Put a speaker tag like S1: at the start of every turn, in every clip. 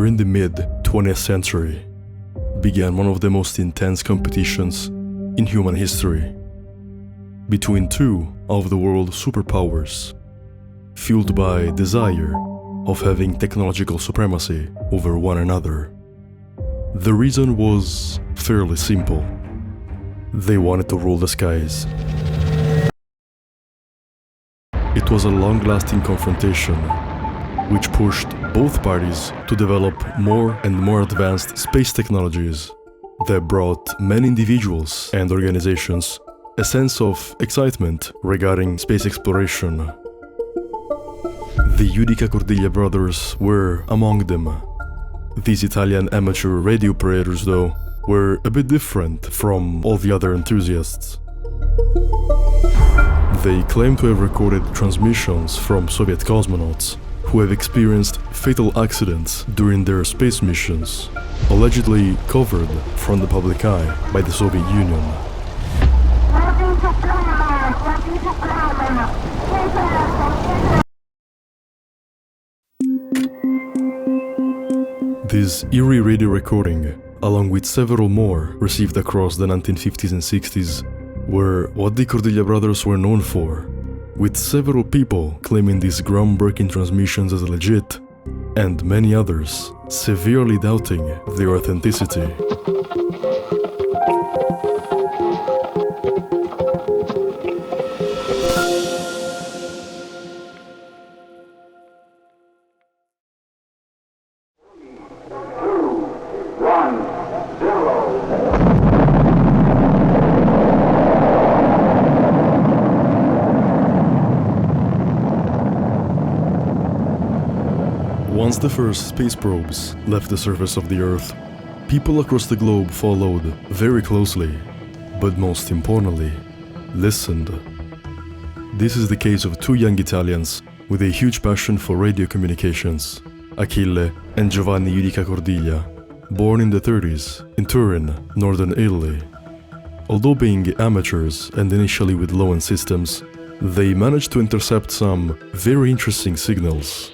S1: during the mid-20th century began one of the most intense competitions in human history between two of the world's superpowers, fueled by desire of having technological supremacy over one another. The reason was fairly simple. They wanted to rule the skies. It was a long-lasting confrontation which pushed both parties to develop more and more advanced space technologies that brought many individuals and organizations a sense of excitement regarding space exploration. The Judica Cordiglia brothers were among them. These Italian amateur radio operators, though, were a bit different from all the other enthusiasts. They claim to have recorded transmissions from Soviet cosmonauts who have experienced fatal accidents during their space missions, allegedly covered from the public eye by the Soviet Union. This eerie radio recording, along with several more received across the 1950s and 60s, were what the Cordiglia brothers were known for, with several people claiming these groundbreaking transmissions as legit, and many others severely doubting their authenticity. Once the first space probes left the surface of the Earth, people across the globe followed very closely, but most importantly, listened. This is the case of two young Italians with a huge passion for radio communications, Achille and Giovanni Judica Cordiglia, born in the 30s in Turin, northern Italy. Although being amateurs and initially with low-end systems, they managed to intercept some very interesting signals.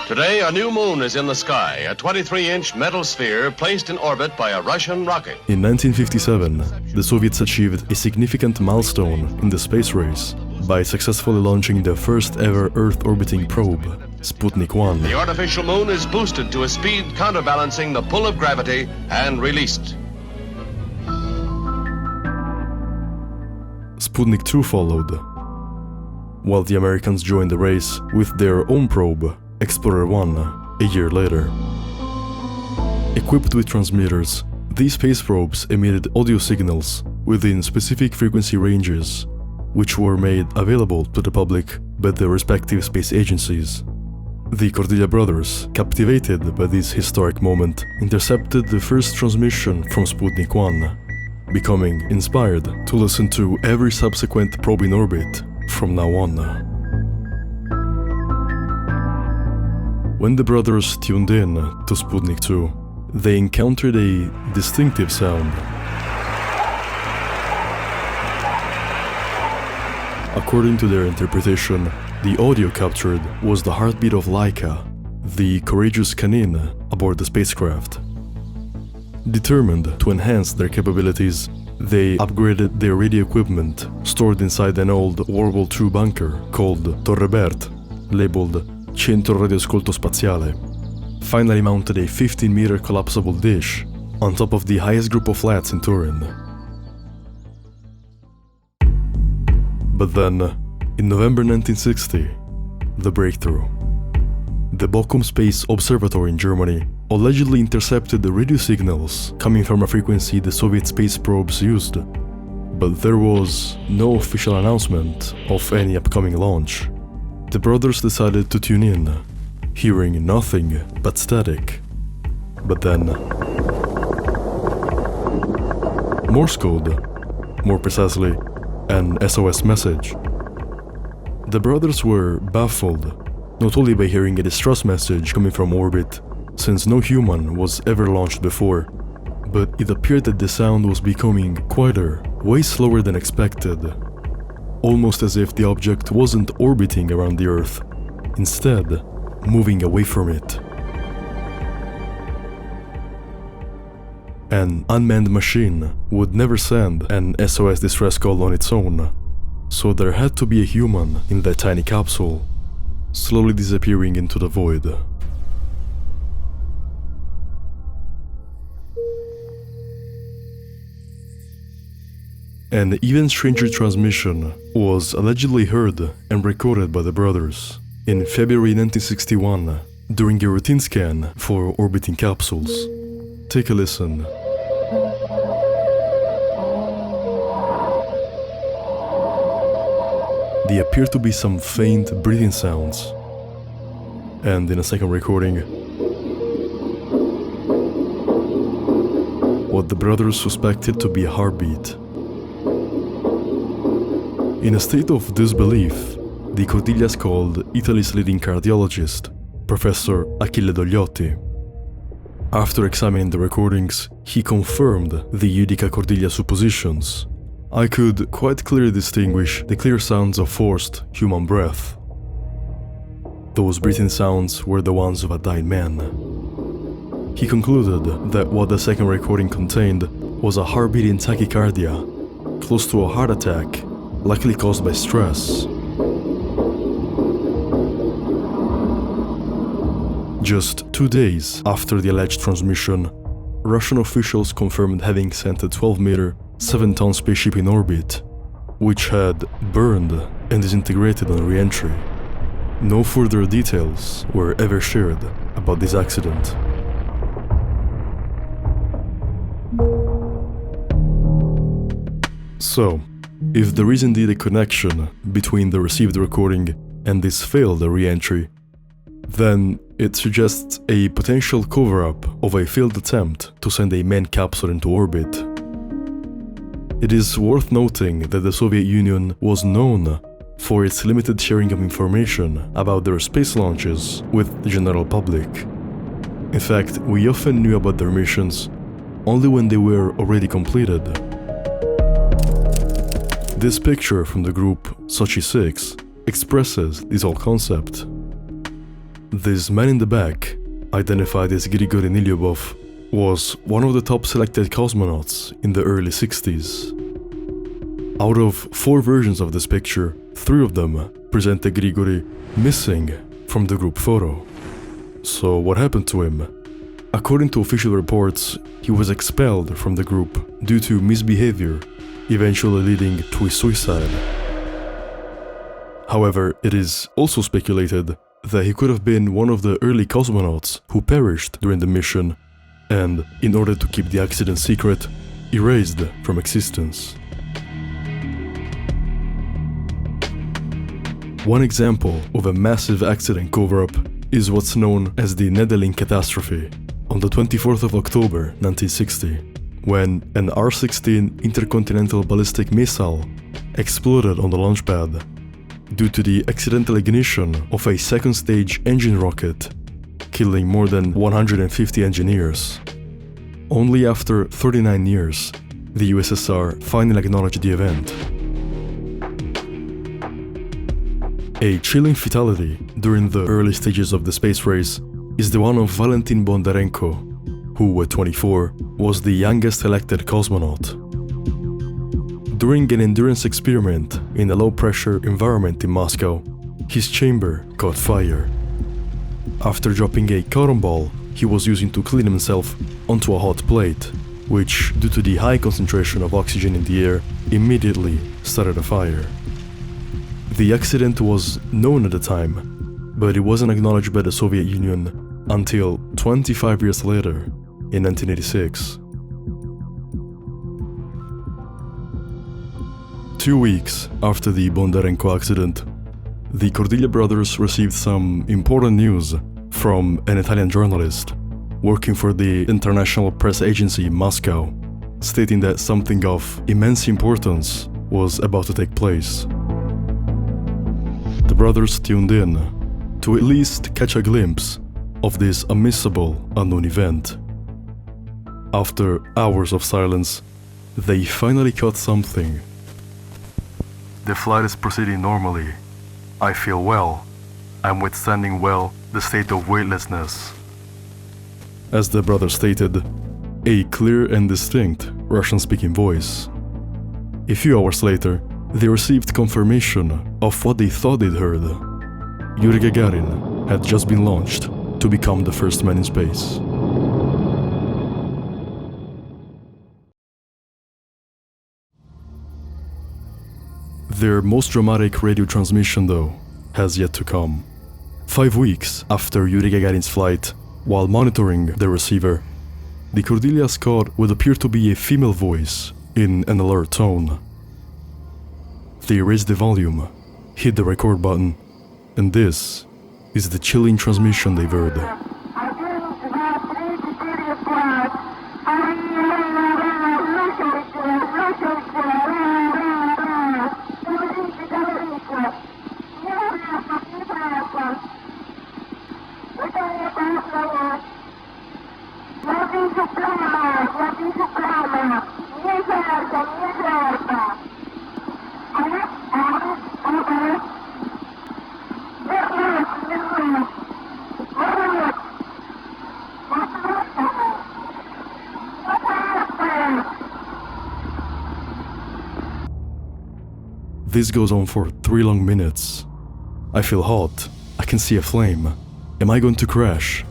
S2: Today, a new moon is in the sky, a 23-inch metal sphere placed in orbit by a Russian rocket.
S1: In 1957, the Soviets achieved a significant milestone in the space race by successfully launching the first ever Earth-orbiting probe, Sputnik 1.
S2: The artificial moon is boosted to a speed counterbalancing the pull of gravity and released.
S1: Sputnik 2 followed, while the Americans joined the race with their own probe, Explorer 1, a year later. Equipped with transmitters, these space probes emitted audio signals within specific frequency ranges, which were made available to the public by the respective space agencies. The Cordiglia brothers, captivated by this historic moment, intercepted the first transmission from Sputnik 1, becoming inspired to listen to every subsequent probe in orbit from now on. When the brothers tuned in to Sputnik 2, they encountered a distinctive sound. According to their interpretation, the audio captured was the heartbeat of Laika, the courageous canine aboard the spacecraft. Determined to enhance their capabilities, they upgraded their radio equipment stored inside an old World War II bunker called Torre Bert, labeled Centro Radioascolto Spaziale, finally mounted a 15-meter collapsible dish on top of the highest group of flats in Turin. But then, in November 1960, the breakthrough. The Bochum Space Observatory in Germany allegedly intercepted the radio signals coming from a frequency the Soviet space probes used, but there was no official announcement of any upcoming launch. The brothers decided to tune in, hearing nothing but static. But then, Morse code, more precisely, an SOS message. The brothers were baffled, not only by hearing a distress message coming from orbit, since no human was ever launched before, but it appeared that the sound was becoming quieter, way slower than expected. Almost as if the object wasn't orbiting around the Earth, instead moving away from it. An unmanned machine would never send an SOS distress call on its own, so there had to be a human in that tiny capsule, slowly disappearing into the void. An even stranger transmission was allegedly heard and recorded by the brothers in February 1961 during a routine scan for orbiting capsules. Take a listen. There appear to be some faint breathing sounds, and in a second recording, what the brothers suspected to be a heartbeat. In a state of disbelief, the Cordillas called Italy's leading cardiologist, Professor Achille Dogliotti. After examining the recordings, he confirmed the Judica Cordiglia suppositions. I could quite clearly distinguish the clear sounds of forced human breath. Those breathing sounds were the ones of a dying man. He concluded that what the second recording contained was a heart-beating tachycardia, close to a heart attack, likely caused by stress. Just 2 days after the alleged transmission, Russian officials confirmed having sent a 12-meter, 7-ton spaceship in orbit, which had burned and disintegrated on re-entry. No further details were ever shared about this accident. So, if there is indeed a connection between the received recording and this failed re-entry, then it suggests a potential cover-up of a failed attempt to send a manned capsule into orbit. It is worth noting that the Soviet Union was known for its limited sharing of information about their space launches with the general public. In fact, we often knew about their missions only when they were already completed. This picture from the group Sochi 6 expresses this whole concept. This man in the back, identified as Grigory Nilyubov, was one of the top selected cosmonauts in the early 60s. Out of 4 versions of this picture, 3 of them presented Grigory missing from the group photo. So what happened to him? According to official reports, he was expelled from the group due to misbehavior, eventually leading to his suicide. However, it is also speculated that he could have been one of the early cosmonauts who perished during the mission and, in order to keep the accident secret, erased from existence. One example of a massive accident cover-up is what's known as the Nedelin catastrophe on the 24th of October 1960, when an R-16 intercontinental ballistic missile exploded on the launch pad due to the accidental ignition of a second-stage engine rocket, killing more than 150 engineers. Only after 39 years, the USSR finally acknowledged the event. A chilling fatality during the early stages of the space race is the one of Valentin Bondarenko, who at 24 was the youngest elected cosmonaut. During an endurance experiment in a low-pressure environment in Moscow, his chamber caught fire. After dropping a cotton ball he was using to clean himself onto a hot plate, which, due to the high concentration of oxygen in the air, immediately started a fire. The accident was known at the time, but it wasn't acknowledged by the Soviet Union until 25 years later, in 1986. 2 weeks after the Bondarenko accident, the Cordiglia brothers received some important news from an Italian journalist working for the International Press Agency in Moscow, stating that something of immense importance was about to take place. The brothers tuned in to at least catch a glimpse of this unmissable unknown event. After hours of silence, they finally caught something. "The flight is proceeding normally. I feel well. I'm withstanding well the state of weightlessness. As the brother stated, a clear and distinct Russian-speaking voice. A few hours later, they received confirmation of what they thought they'd heard. Yuri Gagarin had just been launched to become the first man in space. Their most dramatic radio transmission, though, has yet to come. 5 weeks after Yuri Gagarin's flight, while monitoring the receiver, the Cordilleras caught what appeared to be a female voice in an alert tone. They raised the volume, hit the record button, and this is the chilling transmission they've heard. This goes on for 3 long minutes. I feel hot. I can see a flame. Am I going to crash?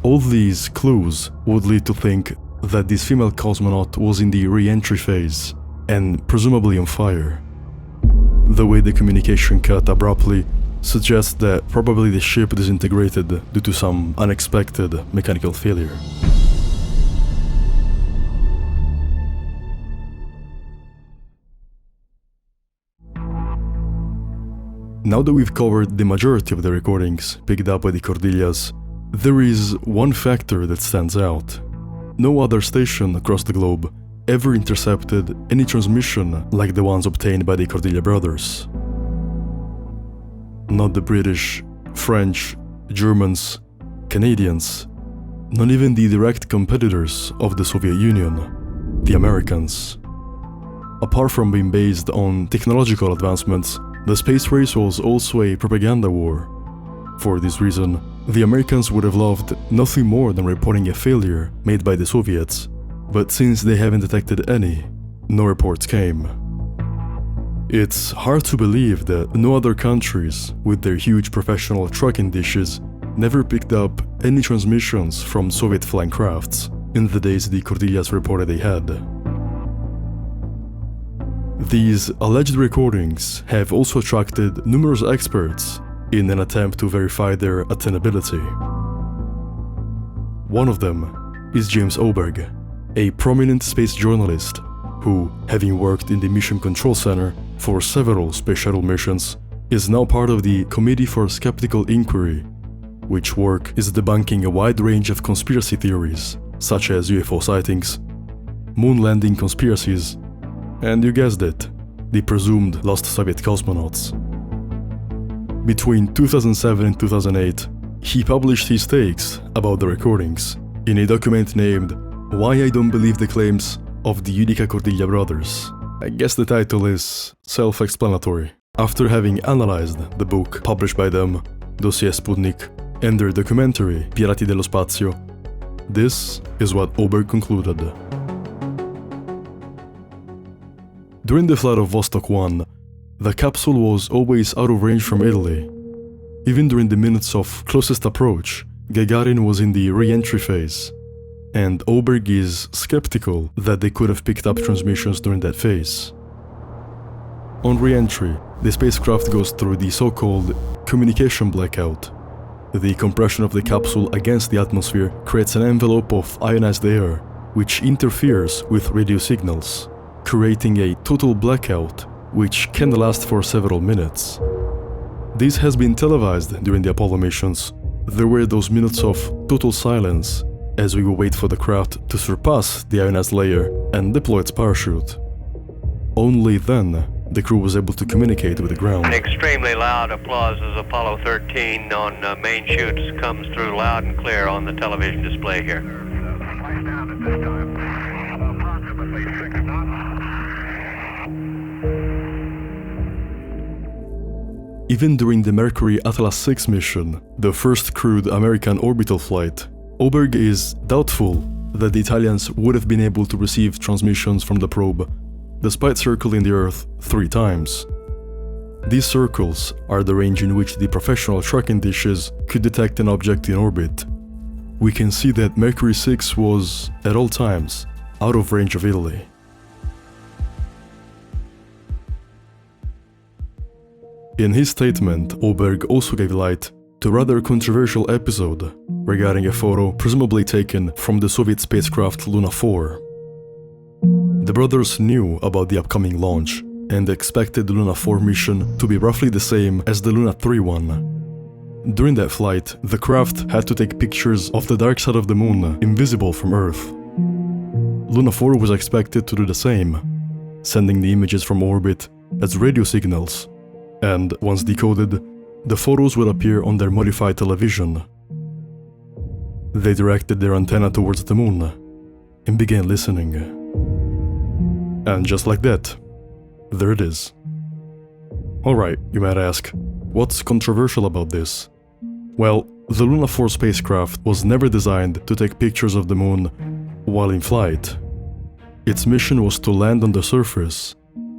S1: All these clues would lead to think that this female cosmonaut was in the re-entry phase and presumably on fire. The way the communication cut abruptly suggests that probably the ship disintegrated due to some unexpected mechanical failure. Now that we've covered the majority of the recordings picked up by the Cordilleras, there is one factor that stands out. No other station across the globe ever intercepted any transmission like the ones obtained by the Cordillera brothers. Not the British, French, Germans, Canadians, not even the direct competitors of the Soviet Union, the Americans. Apart from being based on technological advancements, the space race was also a propaganda war. For this reason, the Americans would have loved nothing more than reporting a failure made by the Soviets, but since they haven't detected any, no reports came. It's hard to believe that no other countries, with their huge professional tracking dishes, never picked up any transmissions from Soviet flying crafts in the days the Cordilleras reported they had. These alleged recordings have also attracted numerous experts in an attempt to verify their attainability. One of them is James Oberg, a prominent space journalist who, having worked in the Mission Control Center for several space shuttle missions, is now part of the Committee for Skeptical Inquiry, which work is debunking a wide range of conspiracy theories, such as UFO sightings, moon landing conspiracies, and you guessed it, the presumed lost Soviet cosmonauts. Between 2007 and 2008, he published his takes about the recordings in a document named Why I Don't Believe the Claims of the Yudica Cordillera Brothers. I guess the title is self-explanatory. After having analyzed the book published by them, Dossier Sputnik, and their documentary Pirati dello Spazio, this is what Oberg concluded. During the flight of Vostok 1, the capsule was always out of range from Italy. Even during the minutes of closest approach, Gagarin was in the re-entry phase, and Oberg is skeptical that they could have picked up transmissions during that phase. On re-entry, the spacecraft goes through the so-called communication blackout. The compression of the capsule against the atmosphere creates an envelope of ionized air, which interferes with radio signals, creating a total blackout which can last for several minutes. This has been televised during the Apollo missions. There were those minutes of total silence as we wait for the craft to surpass the ionized layer and deploy its parachute. Only then the crew was able to communicate with the ground.
S3: An extremely loud applause as Apollo 13 on main chutes comes through loud and clear on the television display here. Down at this time. Approximately 6 knots.
S1: Even during the Mercury Atlas 6 mission, the first crewed American orbital flight, Oberg is doubtful that the Italians would have been able to receive transmissions from the probe, despite circling the Earth 3 times. These circles are the range in which the professional tracking dishes could detect an object in orbit. We can see that Mercury 6 was, at all times, out of range of Italy. In his statement, Oberg also gave light to a rather controversial episode regarding a photo presumably taken from the Soviet spacecraft Luna 4. The brothers knew about the upcoming launch and expected the Luna 4 mission to be roughly the same as the Luna 3 one. During that flight, the craft had to take pictures of the dark side of the moon invisible from Earth. Luna 4 was expected to do the same, sending the images from orbit as radio signals, and once decoded, the photos would appear on their modified television. They directed their antenna towards the moon and began listening. And just like that, there it is. Alright, you might ask, what's controversial about this? Well, the Luna 4 spacecraft was never designed to take pictures of the moon while in flight. Its mission was to land on the surface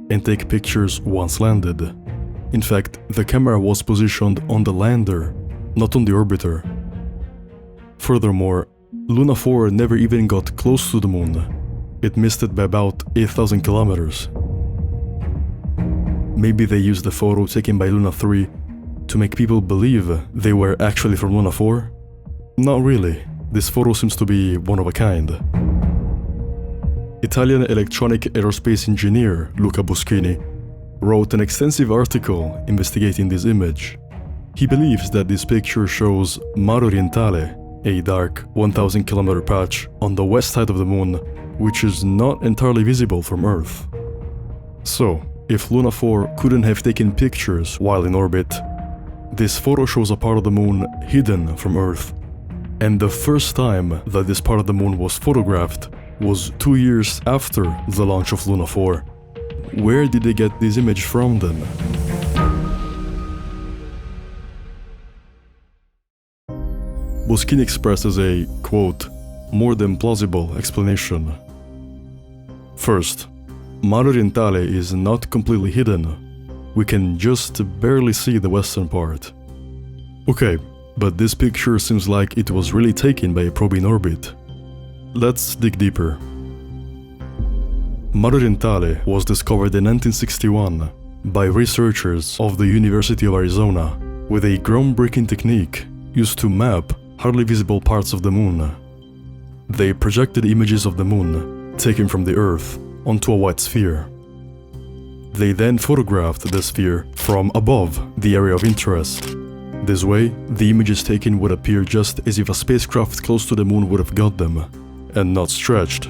S1: and take pictures once landed. In fact, the camera was positioned on the lander, not on the orbiter. Furthermore, Luna 4 never even got close to the moon. It missed it by about 8,000 kilometers. Maybe they used the photo taken by Luna 3 to make people believe they were actually from Luna 4? Not really. This photo seems to be one of a kind. Italian electronic aerospace engineer Luca Boschini wrote an extensive article investigating this image. He believes that this picture shows Mare Orientale, a dark 1,000 kilometer patch on the west side of the moon, which is not entirely visible from Earth. So, if Luna 4 couldn't have taken pictures while in orbit, this photo shows a part of the moon hidden from Earth. And the first time that this part of the moon was photographed was 2 years after the launch of Luna 4. Where did they get this image from then? Boschini expresses a, quote, more than plausible explanation. First, Mare Orientale is not completely hidden. We can just barely see the western part. Okay, but this picture seems like it was really taken by a probe in orbit. Let's dig deeper. Mare Orientale was discovered in 1961 by researchers of the University of Arizona with a groundbreaking technique used to map hardly visible parts of the moon. They projected images of the moon taken from the Earth onto a white sphere. They then photographed the sphere from above the area of interest. This way, the images taken would appear just as if a spacecraft close to the moon would have got them, and not stretched.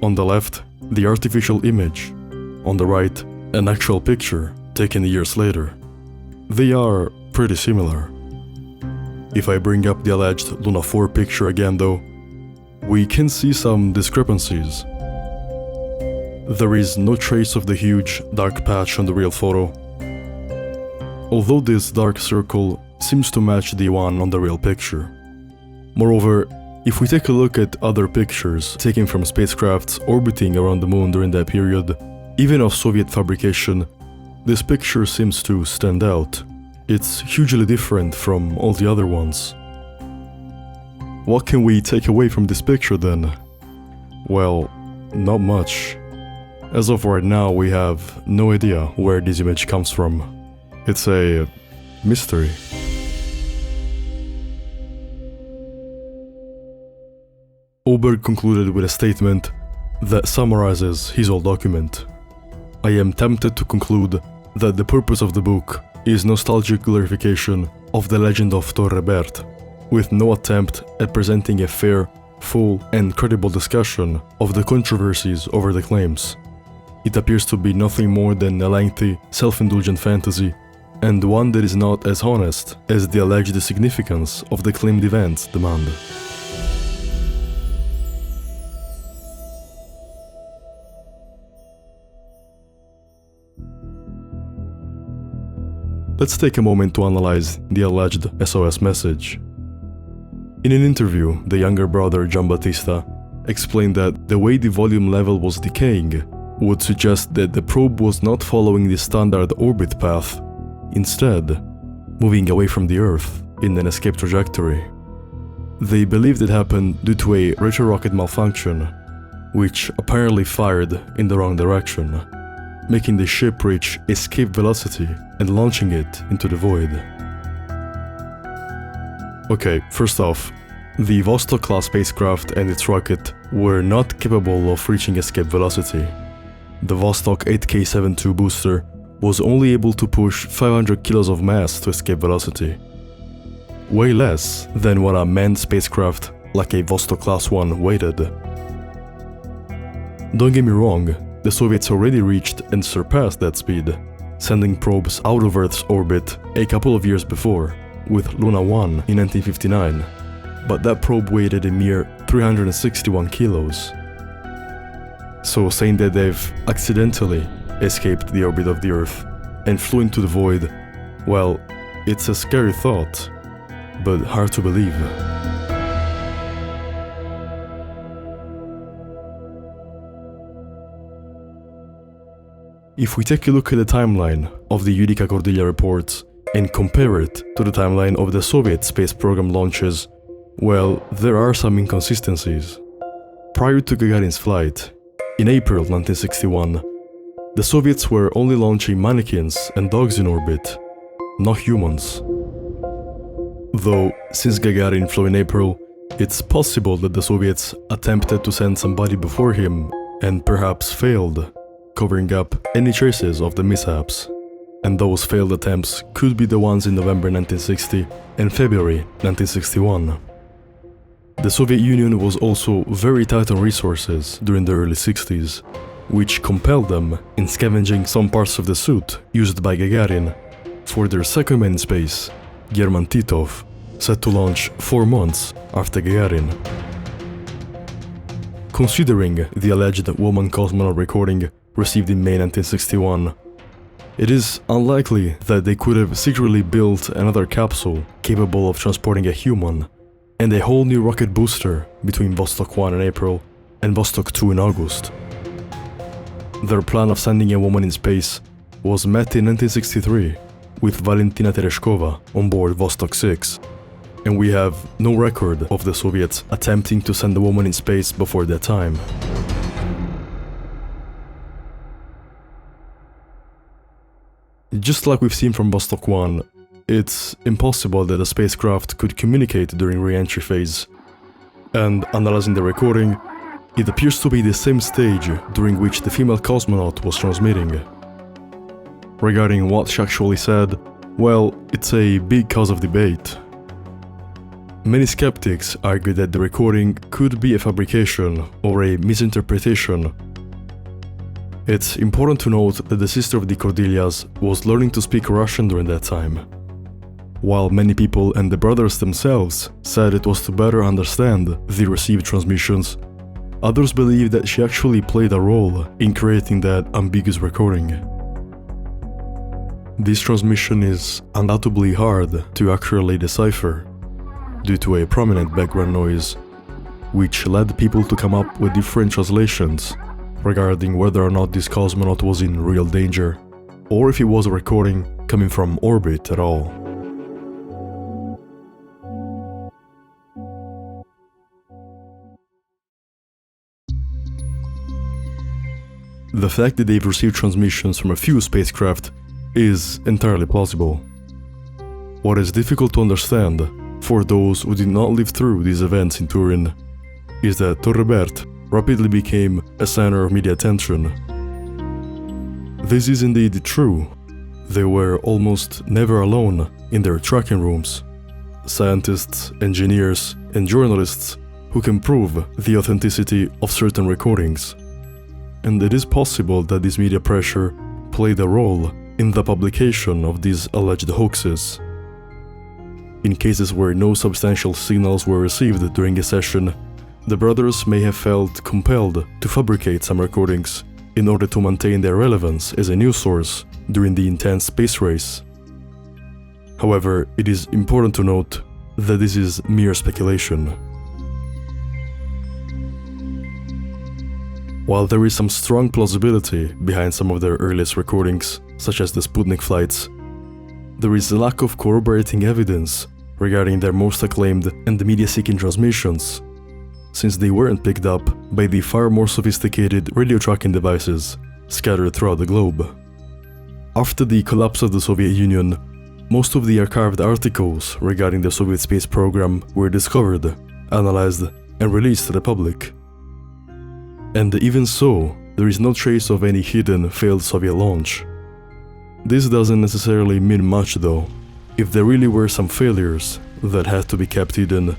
S1: On the left, the artificial image. On the right, an actual picture taken years later. They are pretty similar. If I bring up the alleged Luna 4 picture again though, we can see some discrepancies. There is no trace of the huge, dark patch on the real photo, although this dark circle seems to match the one on the real picture. Moreover, if we take a look at other pictures taken from spacecrafts orbiting around the moon during that period, even of Soviet fabrication, this picture seems to stand out. It's hugely different from all the other ones. What can we take away from this picture then? Well, not much. As of right now, we have no idea where this image comes from. It's a mystery. Oberg concluded with a statement that summarizes his whole document. I am tempted to conclude that the purpose of the book is nostalgic glorification of the legend of Torre Bert, with no attempt at presenting a fair, full, and credible discussion of the controversies over the claims. It appears to be nothing more than a lengthy, self-indulgent fantasy, and one that is not as honest as the alleged significance of the claimed events demand. let's take a moment to analyze the alleged SOS message. In an interview, the younger brother John Battista explained that the way the volume level was decaying would suggest that the probe was not following the standard orbit path, instead moving away from the Earth in an escape trajectory. They believed it happened due to a retrorocket malfunction, which apparently fired in the wrong direction, making the ship reach escape velocity and launching it into the void. Okay, first off, the Vostok-class spacecraft and its rocket were not capable of reaching escape velocity. The Vostok 8K-72 booster was only able to push 500 kilos of mass to escape velocity, way less than what a manned spacecraft like a Vostok-class one weighted. Don't get me wrong, the Soviets already reached and surpassed that speed, sending probes out of Earth's orbit a couple of years before, with Luna 1 in 1959, but that probe weighed a mere 361 kilos. So saying that they've accidentally escaped the orbit of the Earth and flew into the void, well, it's a scary thought, but hard to believe. If we take a look at the timeline of the Yudica Cordelia reports and compare it to the timeline of the Soviet space program launches, well, there are some inconsistencies. Prior to Gagarin's flight, in April 1961, the Soviets were only launching mannequins and dogs in orbit, not humans. Though, since Gagarin flew in April, it's possible that the Soviets attempted to send somebody before him and perhaps failed, covering up any traces of the mishaps. And those failed attempts could be the ones in November 1960 and February 1961. The Soviet Union was also very tight on resources during the early 60s, which compelled them in scavenging some parts of the suit used by Gagarin for their second man in space, German Titov, set to launch 4 months after Gagarin. Considering the alleged woman cosmonaut recording received in May 1961, it is unlikely that they could have secretly built another capsule capable of transporting a human and a whole new rocket booster between Vostok 1 in April and Vostok 2 in August. Their plan of sending a woman in space was met in 1963 with Valentina Tereshkova on board Vostok 6, and we have no record of the Soviets attempting to send a woman in space before that time. Just like we've seen from Vostok 1, it's impossible that a spacecraft could communicate during re-entry phase. And analyzing the recording, it appears to be the same stage during which the female cosmonaut was transmitting. Regarding what she actually said, well, it's a big cause of debate. Many skeptics argue that the recording could be a fabrication or a misinterpretation. It's important to note that the sister of the Cordelias was learning to speak Russian during that time. While many people and the brothers themselves said it was to better understand the received transmissions, others believe that she actually played a role in creating that ambiguous recording. This transmission is undoubtedly hard to accurately decipher due to a prominent background noise, which led people to come up with different translations regarding whether or not this cosmonaut was in real danger, or if it was a recording coming from orbit at all. The fact that they've received transmissions from a few spacecraft is entirely plausible. What is difficult to understand for those who did not live through these events in Turin is that Torrebert rapidly became a center of media attention. This is indeed true. They were almost never alone in their tracking rooms. Scientists, engineers, and journalists who can prove the authenticity of certain recordings. And it is possible that this media pressure played a role in the publication of these alleged hoaxes. In cases where no substantial signals were received during a session, the brothers may have felt compelled to fabricate some recordings in order to maintain their relevance as a news source during the intense space race. However, it is important to note that this is mere speculation. While there is some strong plausibility behind some of their earliest recordings, such as the Sputnik flights, there is a lack of corroborating evidence regarding their most acclaimed and media-seeking transmissions, since they weren't picked up by the far more sophisticated radio tracking devices scattered throughout the globe. After the collapse of the Soviet Union, most of the archived articles regarding the Soviet space program were discovered, analyzed, and released to the public. And even so, there is no trace of any hidden failed Soviet launch. This doesn't necessarily mean much though. If there really were some failures that had to be kept hidden,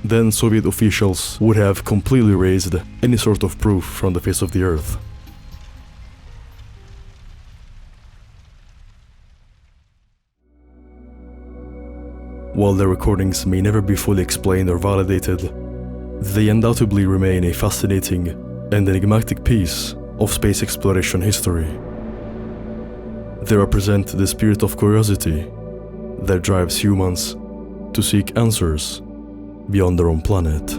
S1: then Soviet officials would have completely erased any sort of proof from the face of the earth. While their recordings may never be fully explained or validated, they undoubtedly remain a fascinating and enigmatic piece of space exploration history. They represent the spirit of curiosity that drives humans to seek answers beyond their own planet.